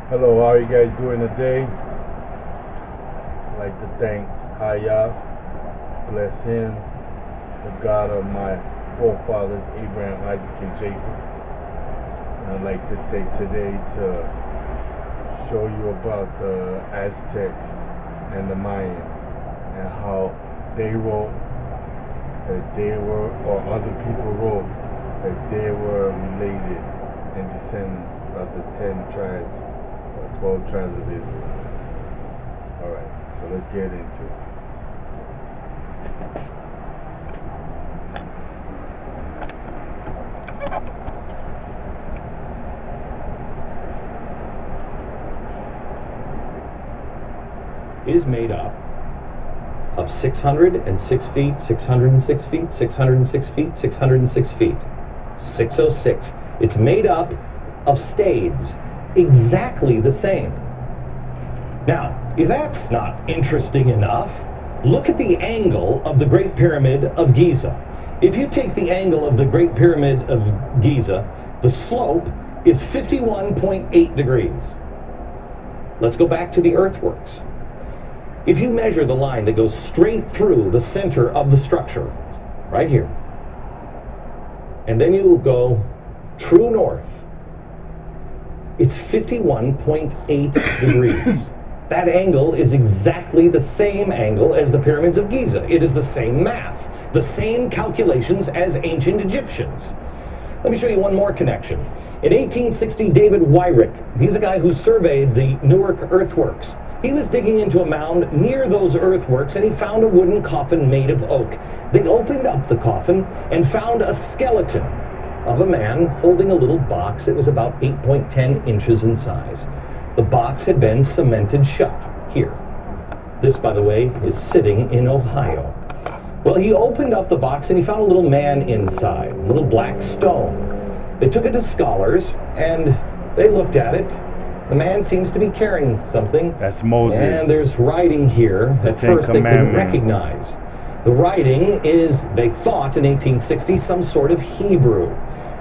Hello, how are you guys doing today? I'd like to thank Haya, bless him, the God of my forefathers, Abraham, Isaac, and Jacob. And I'd like to take today to show you about the Aztecs and the Mayans and how they wrote that they were, or other people wrote, that they were related and descendants of the 10 tribes. 12 tribes of Israel. Alright, so let's get into it. Is made up of 606 feet, 606 feet, 606 feet, 606 feet. 606. It's made up of stades. Exactly the same. Now, if that's not interesting enough, look at the angle of the Great Pyramid of Giza. If you take the angle of the Great Pyramid of Giza, the slope is 51.8 degrees. Let's go back to the earthworks. If you measure the line that goes straight through the center of the structure, right here, and then you go true north, it's 51.8 degrees. That angle is exactly the same angle as the pyramids of Giza. It is the same math, the same calculations as ancient Egyptians. Let me show you one more connection. In 1860, David Wyrick, he's a guy who surveyed the Newark earthworks. He was digging into a mound near those earthworks and he found a wooden coffin made of oak. They opened up the coffin and found a skeleton of a man holding a little box that was about 8.10 inches in size. The box had been cemented shut here. This, by the way, is sitting in Ohio. Well, he opened up the box and he found a little man inside, a little black stone. They took it to scholars and they looked at it. The man seems to be carrying something. That's Moses. And there's writing here that first they couldn't recognize. The writing is, they thought in 1860, some sort of Hebrew.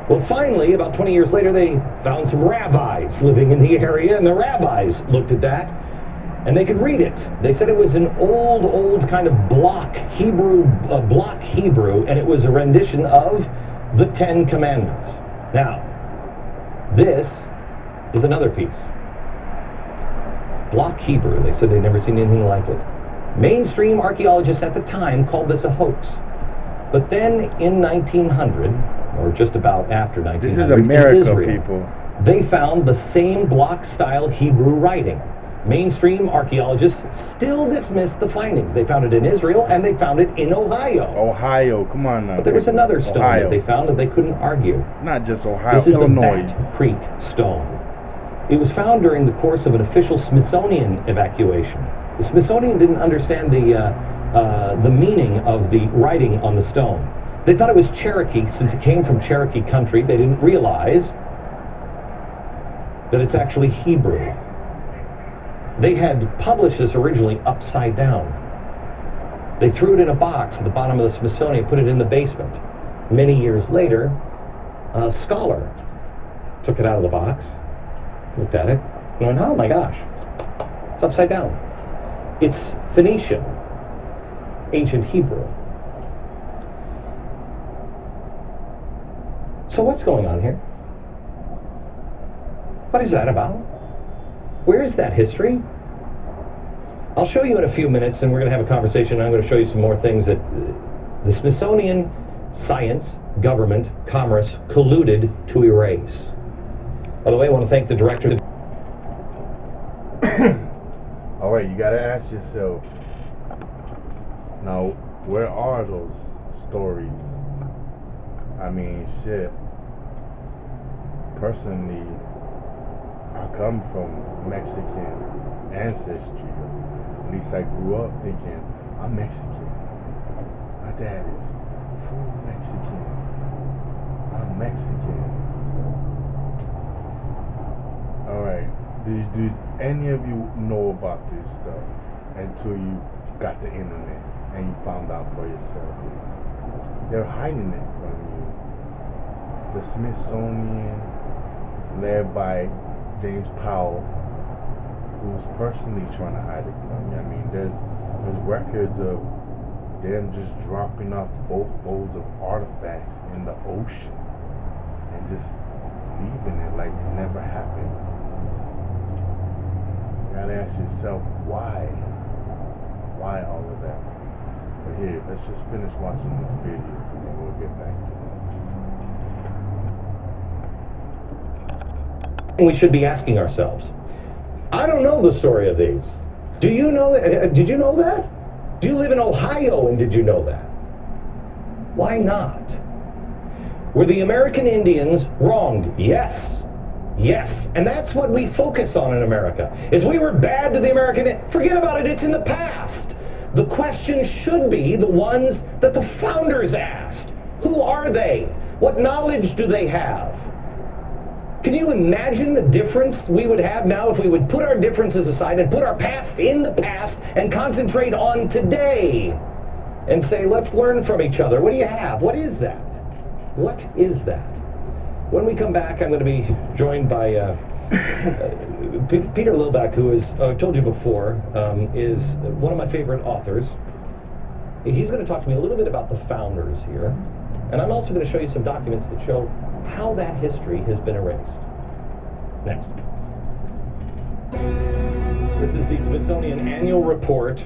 Well, finally, about 20 years later, they found some rabbis living in the area, and the rabbis looked at that, and they could read it. They said it was an old kind of block Hebrew, and it was a rendition of the 10 Commandments. Now, this is another piece. Block Hebrew. They said they'd never seen anything like it. Mainstream archaeologists at the time called this a hoax. But then in 1900, or just about after 1900, this is America, in Israel, people. They found the same block-style Hebrew writing. Mainstream archaeologists still dismiss the findings. They found it in Israel and they found it in Ohio. Ohio, come on now. But there was another stone that they found that they couldn't argue. Not just Ohio, This is Illinois. the Bat Creek stone. It was found during the course of an official Smithsonian evacuation. The Smithsonian didn't understand the meaning of the writing on the stone. They thought it was Cherokee, since it came from Cherokee country. They didn't realize that it's actually Hebrew. They had published this originally upside down. They threw it in a box at the bottom of the Smithsonian, put it in the basement. Many years later, a scholar took it out of the box, looked at it, and went, oh my gosh, it's upside down. It's Phoenician, ancient Hebrew. So what's going on here? What is that about? Where is that history? I'll show you in a few minutes, and we're going to have a conversation. I'm going to show you some more things that the Smithsonian, science, government, commerce colluded to erase. By the way, I want to thank the director. All right, you got to ask yourself, now, where are those stories? I mean, shit. Personally, I come from Mexican ancestry. At least I grew up thinking, I'm Mexican. My dad is full Mexican. I'm Mexican. Alright, did any of you know about this stuff until you got the internet and you found out for yourself? They're hiding it from you. The Smithsonian is led by James Powell, who's personally trying to hide it from you. I mean, there's records of them just dropping off boatloads of artifacts in the ocean and just leaving it like it never happened. You gotta ask yourself, why? Why all of that? But here, let's just finish watching this video and then we'll get back to it. We should be asking ourselves, I don't know the story of these. Do you know that? Did you know that? Do you live in Ohio and did you know that? Why not? Were the American Indians wronged? Yes. Yes. And that's what we focus on in America, is we were bad to the American. Forget about it, it's in the past. The question should be the ones that the founders asked. Who are they? What knowledge do they have? Can you imagine the difference we would have now if we would put our differences aside and put our past in the past and concentrate on today and say, let's learn from each other. What do you have? What is that? What is that? When we come back, I'm going to be joined by Peter Lilbeck, who is, I've told you before, is one of my favorite authors. He's going to talk to me a little bit about the founders here. And I'm also going to show you some documents that show how that history has been erased. Next. This is the Smithsonian Annual Report,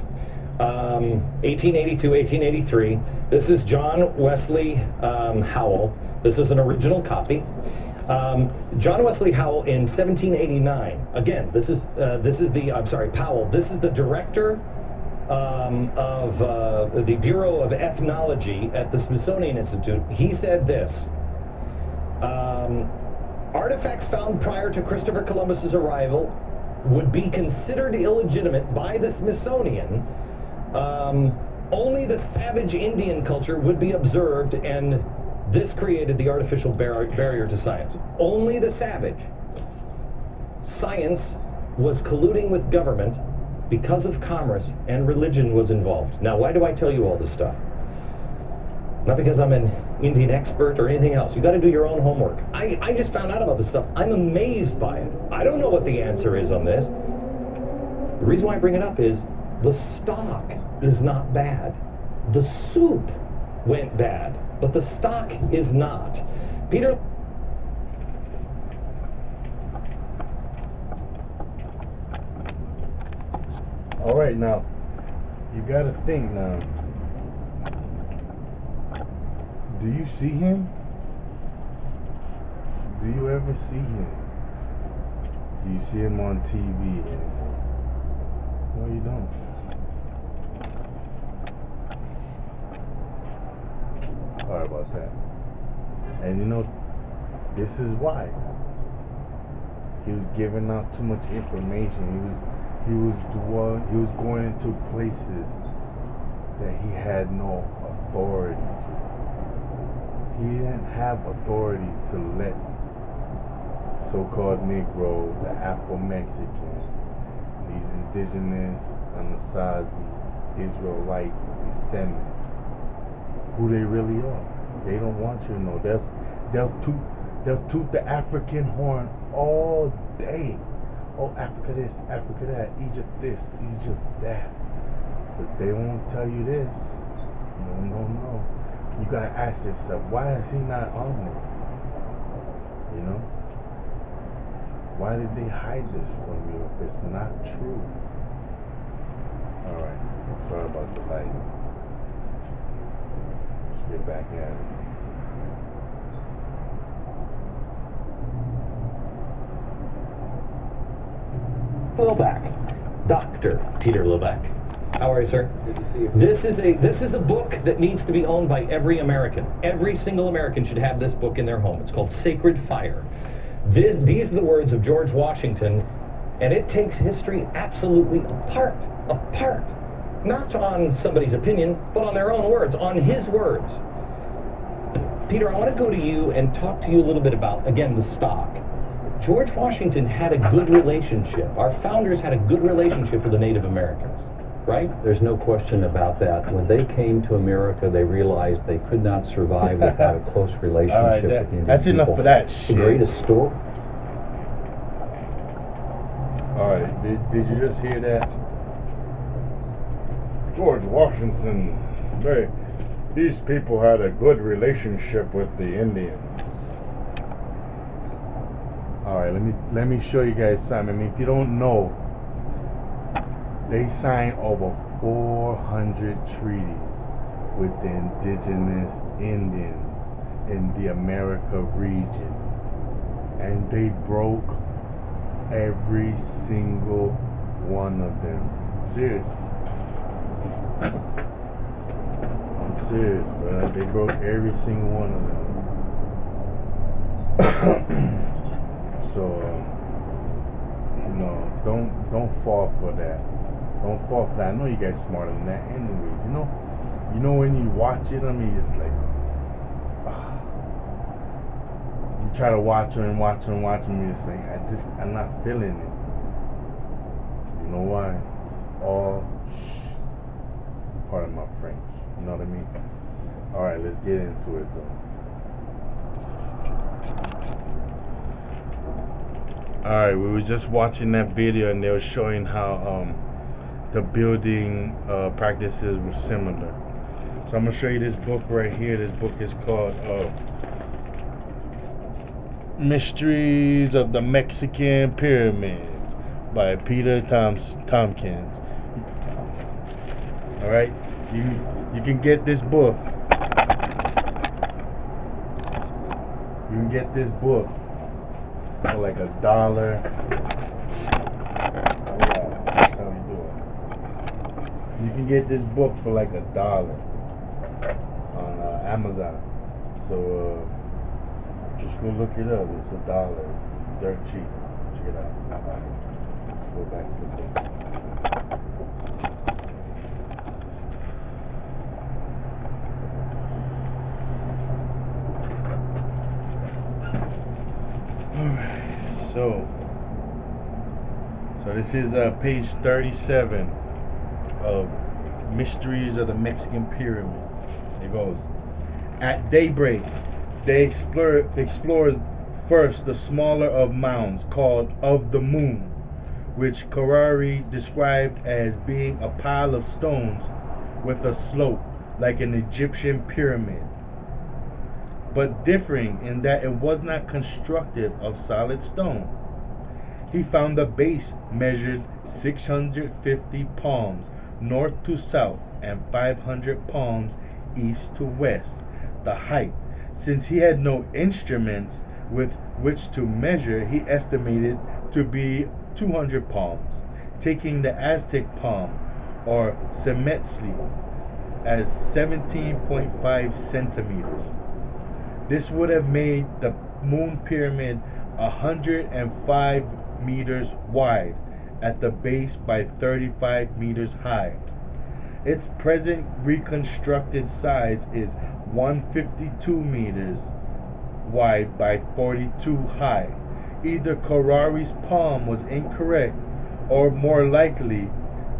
1882, 1883. This is John Wesley Howell. This is an original copy. John Wesley Howell in 1789. Again, this is Powell. This is the director of the Bureau of Ethnology at the Smithsonian Institute. He said this: artifacts found prior to Christopher Columbus's arrival would be considered illegitimate by the Smithsonian. Only the savage Indian culture would be observed, and this created the artificial barrier to science. Only the savage. Science was colluding with government because of commerce, and religion was involved. Now, why do I tell you all this stuff? Not because I'm an Indian expert or anything else. You got to do your own homework. I just found out about this stuff. I'm amazed by it. I don't know what the answer is on this. The reason why I bring it up is the stock is not bad. The soup went bad, but the stock is not. Peter. All right, now, you got to think now. Do you see him? Do you ever see him? Do you see him on TV anymore? No, you don't. Sorry about that. And you know, this is why. He was giving out too much information. He was going into places that he had no authority to. He didn't have authority to let so-called Negro, the Afro Mexicans, these indigenous, Anasazi, Israelite descendants, who they really are. They don't want you to know. They'll toot the African horn all day. Oh, Africa this, Africa that, Egypt this, Egypt that. But they won't tell you this. No. You gotta ask yourself, why is he not on there? You know? Why did they hide this from you if it's not true? Alright, sorry about the light. Let's get back at it. Lilbeck, Dr. Peter Lilbeck. How are you, sir? Good to see you. This is a book that needs to be owned by every American. Every single American should have this book in their home. It's called Sacred Fire. These are the words of George Washington, and it takes history absolutely apart. Not on somebody's opinion, but on their own words, on his words. Peter, I want to go to you and talk to you a little bit about, again, the stock. George Washington had a good relationship. Our founders had a good relationship with the Native Americans, right? There's no question about that. When they came to America, they realized they could not survive without a close relationship with the Indian that's people. enough for that shit. The greatest story. Alright, Alright, did you just hear that? George Washington, these people had a good relationship with the Indians. Alright, let me show you guys something. I mean, if you don't know, they signed over 400 treaties with the indigenous Indians in the America region. And they broke every single one of them. Serious. I'm serious, bro. They broke every single one of them. So, you know, don't fall for that. Don't fall for that. I know you guys smarter than that anyways. You know when you watch it, I mean, it's like, you try to watch them, you just say, I'm not feeling it. You know why? It's all part of my French. You know what I mean? Alright, let's get into it though. Alright, we were just watching that video and they were showing how the building practices were similar. So I'm going to show you this book right here. This book is called Mysteries of the Mexican Pyramids by Peter Tompkins. Alright, you can get this book. You can get this book for like $1. That's how you do it. You can get this book for like $1 on Amazon. So just go look it up. It's $1. It's dirt cheap. Check it out. Let's go back to the book. Alright, so this is page 37 of Mysteries of the Mexican Pyramid. It goes, at daybreak, they explored first the smaller of mounds called of the moon, which Carrari described as being a pile of stones with a slope like an Egyptian pyramid, but differing in that it was not constructed of solid stone. He found the base measured 650 palms north to south and 500 palms east to west. The height, since he had no instruments with which to measure, he estimated to be 200 palms, taking the Aztec palm or semetzli as 17.5 centimeters. This would have made the moon pyramid 105 meters wide at the base by 35 meters high. Its present reconstructed size is 152 meters wide by 42 high. Either Carrari's palm was incorrect, or more likely,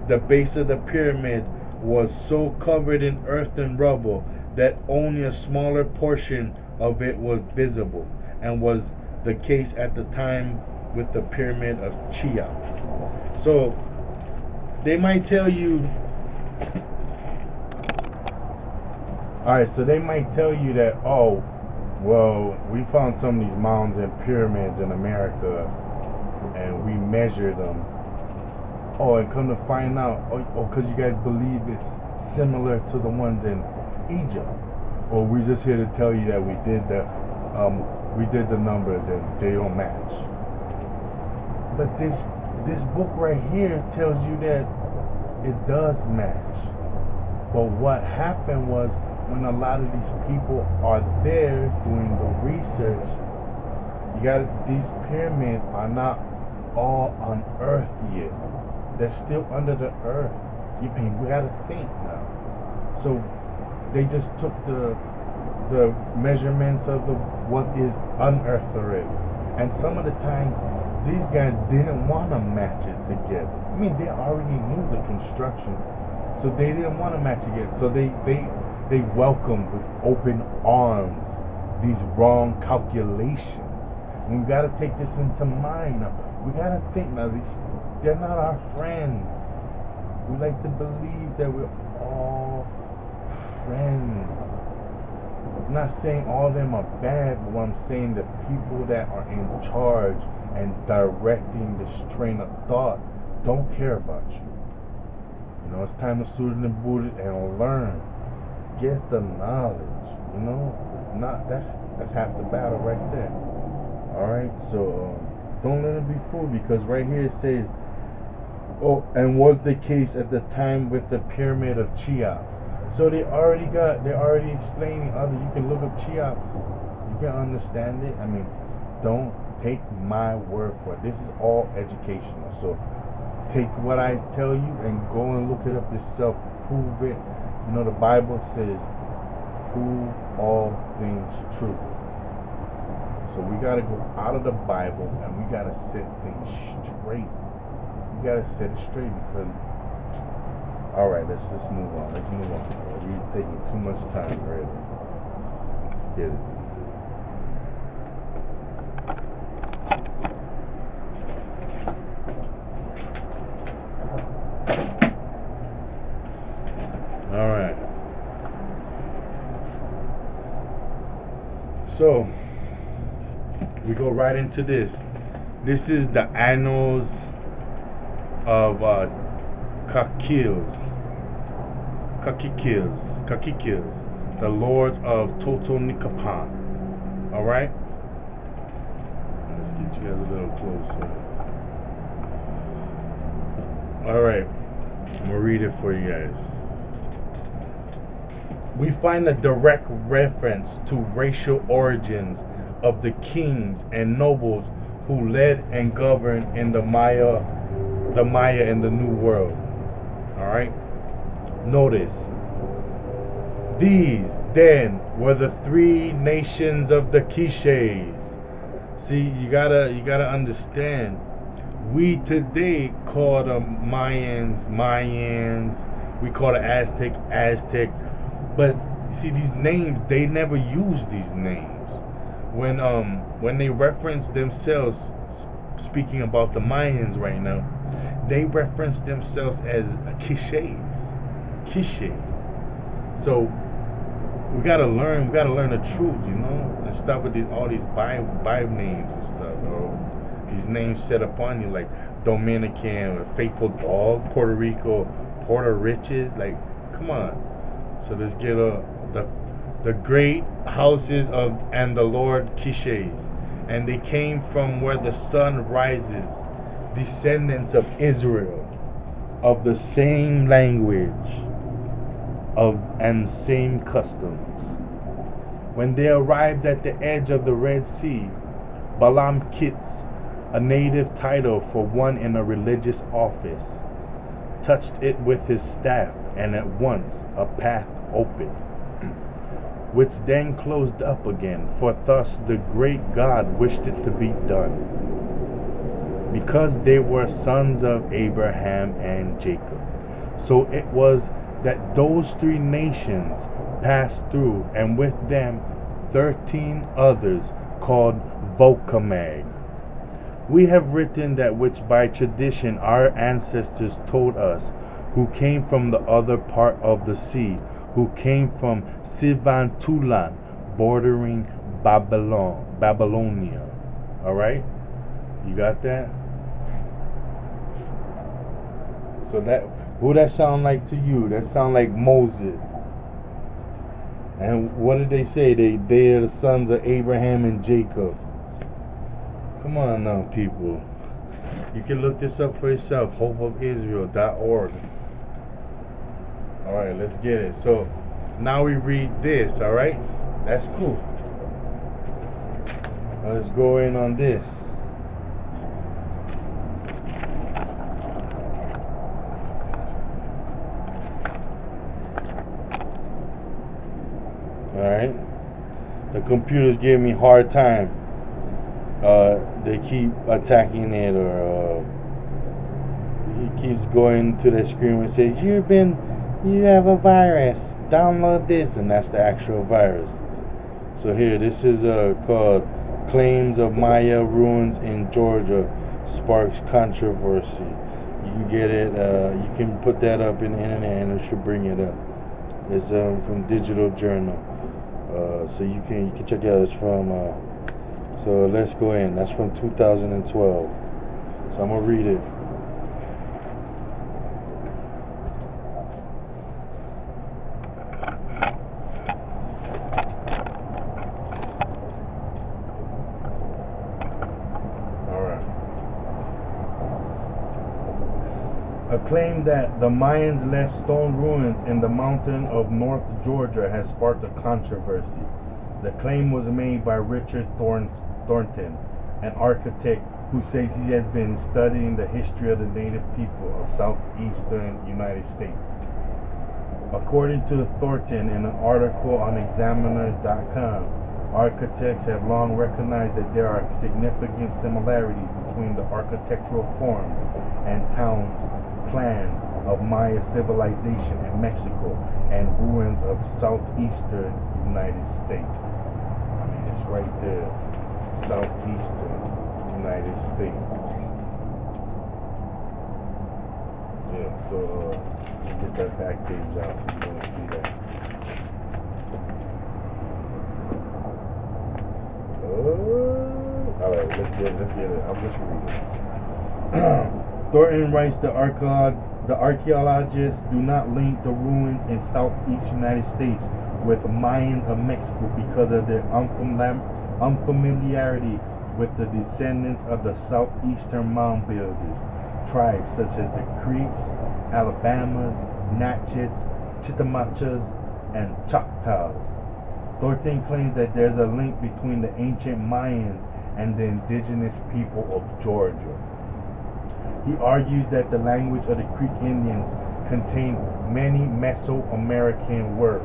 the base of the pyramid was so covered in earth and rubble that only a smaller portion of it was visible, and was the case at the time with the pyramid of Cheops. So they might tell you, they might tell you that, oh, well, we found some of these mounds and pyramids in America and we measured them. Oh, and come to find out, because you guys believe it's similar to the ones in Egypt. Or we're just here to tell you that we did the numbers and they don't match. But this book right here tells you that it does match. But what happened was, when a lot of these people are there doing the research, these pyramids are not all unearthed yet. They're still under the earth. We gotta think now. So they just took the measurements of what is unearthed already. And some of the time, these guys didn't want to match it together. I mean, they already knew the construction, so they didn't want to match it together. So they welcomed with open arms these wrong calculations. And we got to take this into mind now. We got to think now, these they're not our friends. We like to believe that we're all friends. I'm not saying all of them are bad, but what I'm saying, the people that are in charge and directing this train of thought don't care about you. You know, it's time to suit and boot it and learn. Get the knowledge. You know, not that's half the battle right there. Alright, so don't let them be fooled, because right here it says, oh, and was the case at the time with the pyramid of Cheops. So they're already explaining other. You can look up Cheops. You can understand it. I mean, don't take my word for it. This is all educational. So take what I tell you and go and look it up yourself. Prove it. You know, the Bible says, prove all things true. So we got to go out of the Bible and we got to set things straight. We got to set it straight, because, all right, let's just move on. Let's move on. We're taking too much time already. Let's get it. All right. So we go right into this. This is the annals of Kakikils, the lords of Totonicapán. All right. Let's get you guys a little closer. All right. I'm gonna read it for you guys. We find a direct reference to racial origins of the kings and nobles who led and governed in the Maya and the New World. All right. Notice, these then were the three nations of the Quiches. See, you gotta understand. We today call the Mayans. We call the Aztec. But see, these names, they never use these names. When they reference themselves, speaking about the Mayans right now, they reference themselves as Quiches. So we gotta learn the truth, you know, and stop with all these Bible names and stuff, or these names set upon you, like Dominican, Faithful Dog, Puerto Rico, Puerto Riches. Like, come on. So let's get the great houses of and the Lord Quiches, and they came from where the sun rises, descendants of Israel, of the same language and same customs. When they arrived at the edge of the Red Sea, Balaam Kitz, a native title for one in a religious office, touched it with his staff, and at once a path opened, which then closed up again, for thus the great God wished it to be done, because they were sons of Abraham and Jacob. So it was that those three nations passed through, and with them 13 others called Vocamag. We have written that which by tradition our ancestors told us, who came from the other part of the sea, who came from Sivantulan, bordering Babylonia. All right? You got that? So who that sound like to you? That sound like Moses. And what did they say? They are the sons of Abraham and Jacob. Come on now, people. You can look this up for yourself. hopeofisrael.org. Alright, let's get it. So now we read this, alright? That's cool. Now let's go in on this. Alright. The computers give me hard time. They keep attacking it, or he keeps going to the screen and says, you have a virus, download this, and that's the actual virus. So here, this is called Claims of Maya Ruins in Georgia Sparks Controversy. You can get it. You can put that up in the internet, and it should bring it up. It's from Digital Journal, so you can check it out. It's from. So let's go in. That's from 2012. So I'm gonna read it. A claim that the Mayans left stone ruins in the mountain of North Georgia has sparked a controversy. The claim was made by Richard Thornton, an architect who says he has been studying the history of the native people of southeastern United States. According to Thornton, in an article on Examiner.com, architects have long recognized that there are significant similarities between the architectural forms and towns plans of Maya civilization in Mexico and ruins of southeastern United States. I mean, it's right there, southeastern United States. Yeah, so get that back page out so you want to see that. All right, let's get it. I'll just read it. Thornton writes, the archaeologists do not link the ruins in southeast United States with Mayans of Mexico because of their unfamiliarity with the descendants of the southeastern mound builders, tribes such as the Creeks, Alabamas, Natchits, Chitamachas, and Choctaws. Thornton claims that there's a link between the ancient Mayans and the indigenous people of Georgia. He argues that the language of the Creek Indians contained many Mesoamerican words.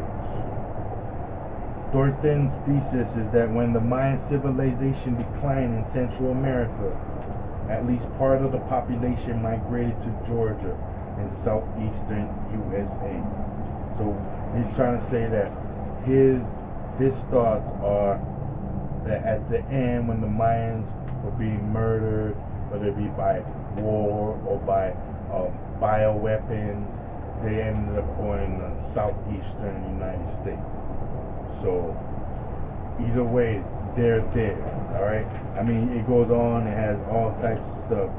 Thornton's thesis is that when the Mayan civilization declined in Central America, at least part of the population migrated to Georgia in southeastern USA. So he's trying to say that his thoughts are that at the end, when the Mayans were being murdered, whether it be by war or by bioweapons, they ended up going to southeastern United States. So either way, they're there. All right. I mean, it goes on. It has all types of stuff.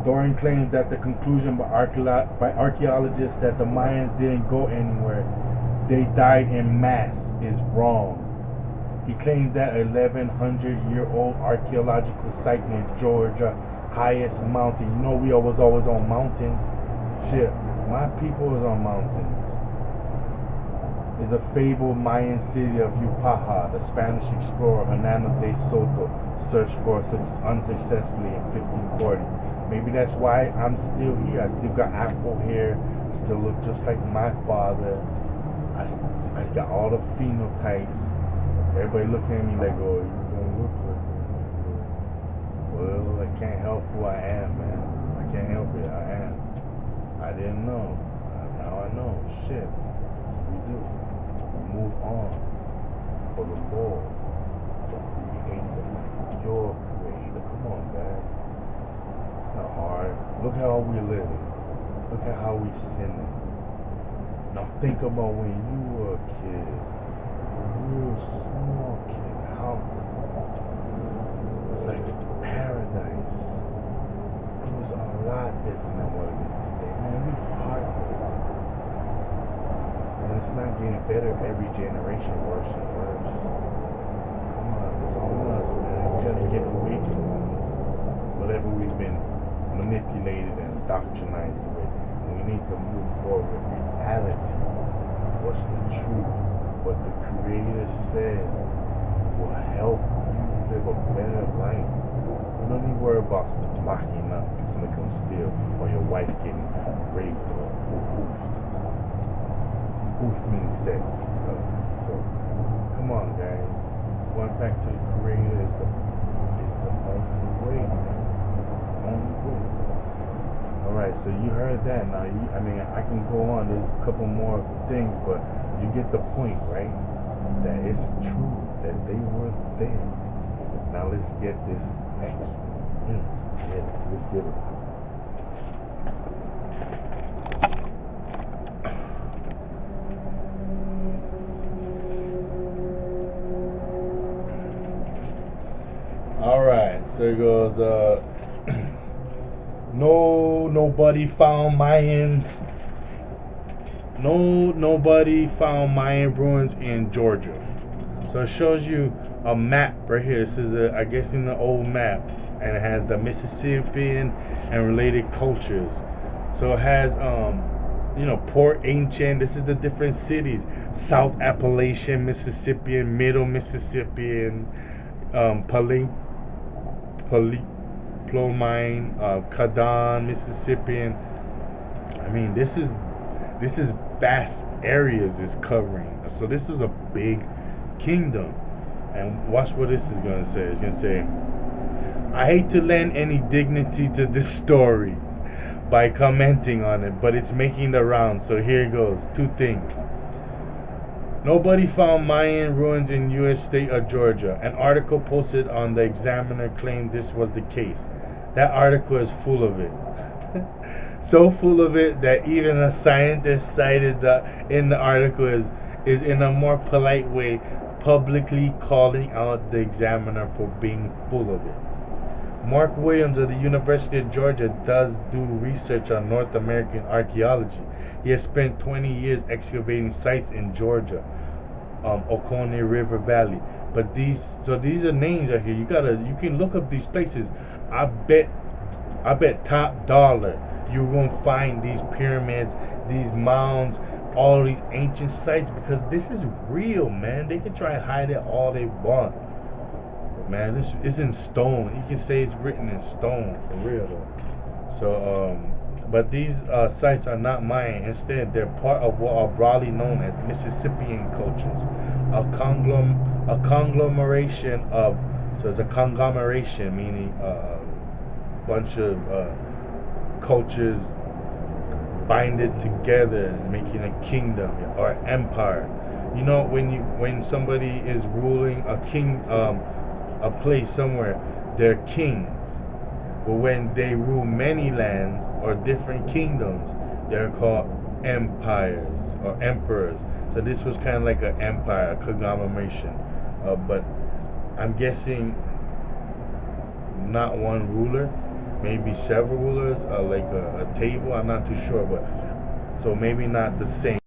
Thornton claims that the conclusion by archaeologists that the Mayans didn't go anywhere, they died in mass, is wrong. He claims that 1,100-year-old archaeological site in Georgia, highest mountain. You know, we was always on mountains. Shit, my people was on mountains. Is a fabled Mayan city of Yupaha. The Spanish explorer Hernando de Soto searched for unsuccessfully in 1540. Maybe that's why I'm still here. I still got Afro hair. I still look just like my father. I got all the phenotypes. Everybody looking at me like, oh, you don't look like me. Well, I can't help who I am, man. I can't help it. I am. I didn't know. Now I know. Shit. We do. Move on for the Lord. The Creator. Your Creator. Come on, guys. It's not hard. Look how we living. Look at how we sinning. Now think about when you were a kid. Real small kid. How it's like paradise. It was a lot different than what it is today. Man, we heartless. And it's not getting better every generation, worse and worse. Come on, it's on us, man. We gotta get away from this. Whatever we've been manipulated and indoctrinated with. And we need to move forward with reality. What's the truth? What the Creator said will help you live a better life. You don't need to worry about locking up because somebody can steal or your wife getting raped or hoofed. Hoof means sex. So, come on, guys. Going back to the Creator is the only way, man. Only way. Alright, so you heard that. Now, I mean, I can go on. There's a couple more things, but you get the point, right? That it's true that they were there. Now let's get this next. Yeah, let's get it. All right, so it goes. Nobody found Mayans. Nobody found Mayan ruins in Georgia. So it shows you a map right here. This is I guess in the old map, and it has the Mississippian and related cultures. So it has Port Ancient. This is the different cities: South Appalachian, Mississippian, Middle Mississippian, Plomine, Cadan, Mississippian. I mean, this is vast areas is covering. So this is a big kingdom. And watch what this is going to say. It's going to say, I hate to lend any dignity to this story by commenting on it, but it's making the rounds. So here it goes. Two things. Nobody found Mayan ruins in U.S. state of Georgia. An article posted on the Examiner claimed this was the case. That article is full of it. So full of it that even a scientist cited in the article is in a more polite way publicly calling out the Examiner for being full of it. Mark Williams of the University of Georgia does do research on North American archaeology. He has spent 20 years excavating sites in Georgia, Oconee River Valley. But these are names right here. You can look up these places. I bet top dollar you're gonna find these pyramids, these mounds, all these ancient sites, because this is real, man. They can try and hide it all they want. But man, this is in stone. You can say it's written in stone, for real though. So, but these sites are not Mayan. Instead, they're part of what are broadly known as Mississippian cultures. A conglomeration of, so it's a conglomeration, meaning a bunch of cultures binded together, making a kingdom or empire. You know, when somebody is ruling a place somewhere, they're kings. But when they rule many lands or different kingdoms, they're called empires or emperors. So this was kind of like an empire, a conglomeration. But I'm guessing not one ruler, maybe several rulers, like a table. I'm not too sure, but so maybe not the same.